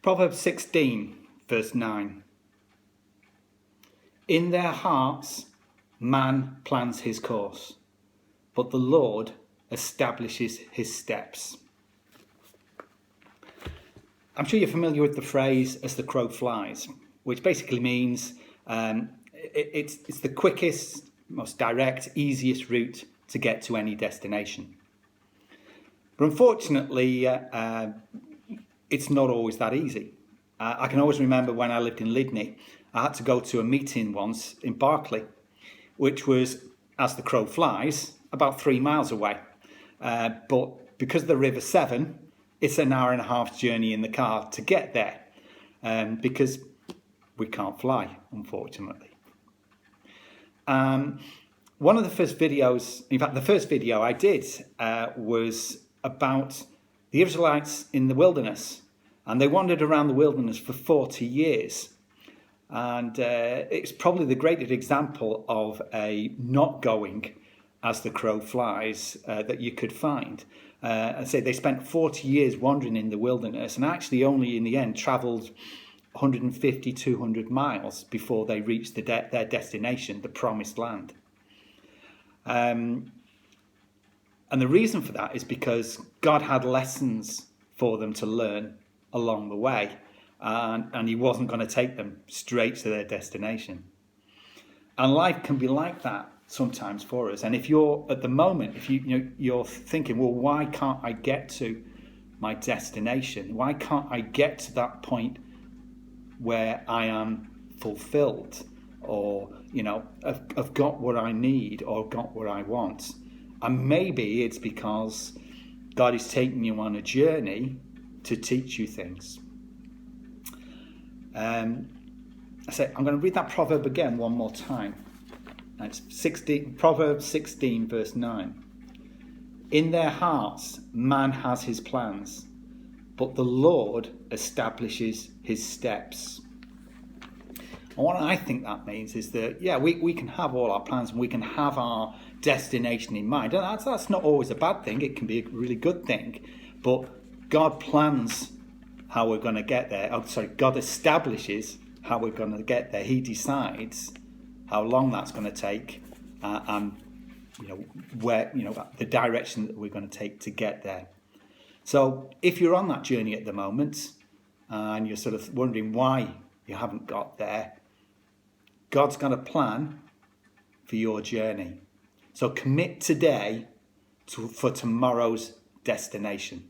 Proverbs 16, verse 9. In their hearts, man plans his course, but the Lord establishes his steps. I'm sure you're familiar with the phrase, as the crow flies, which basically means it's the quickest, most direct, easiest route to get to any destination. But unfortunately, it's not always that easy. I can always remember when I lived in Lydney, I had to go to a meeting once in Berkeley, which was, as the crow flies, about 3 miles away. But because of the River Severn, it's an hour and a half journey in the car to get there, because we can't fly, unfortunately. One of the first videos, in fact, the first video I did was about the Israelites in the wilderness. And they wandered around the wilderness for 40 years. And it's probably the greatest example of a not going as the crow flies that you could find. I say they spent 40 years wandering in the wilderness and actually only in the end travelled 150, 200 miles before they reached their destination, the promised land. And the reason for that is because God had lessons for them to learn along the way, and he wasn't going to take them straight to their destination. And life can be like that sometimes for us. And if you're at the moment, if you're thinking, well, why can't I get to my destination? Why can't I get to that point where I am fulfilled, or I've got what I need or got what I want? And maybe it's because God is taking you on a journey to teach you things. I'm going to read that proverb again one more time. It's Proverbs 16, verse 9. In their hearts, man has his plans, but the Lord establishes his steps. And what I think that means is that, we can have all our plans and we can have our destination in mind. And that's not always a bad thing. It can be a really good thing. But God plans how we're going to get there. God establishes how we're going to get there. He decides how long that's going to take, and where the direction that we're going to take to get there. So if you're on that journey at the moment and you're sort of wondering why you haven't got there, God's got a plan for your journey. So commit today for tomorrow's destination.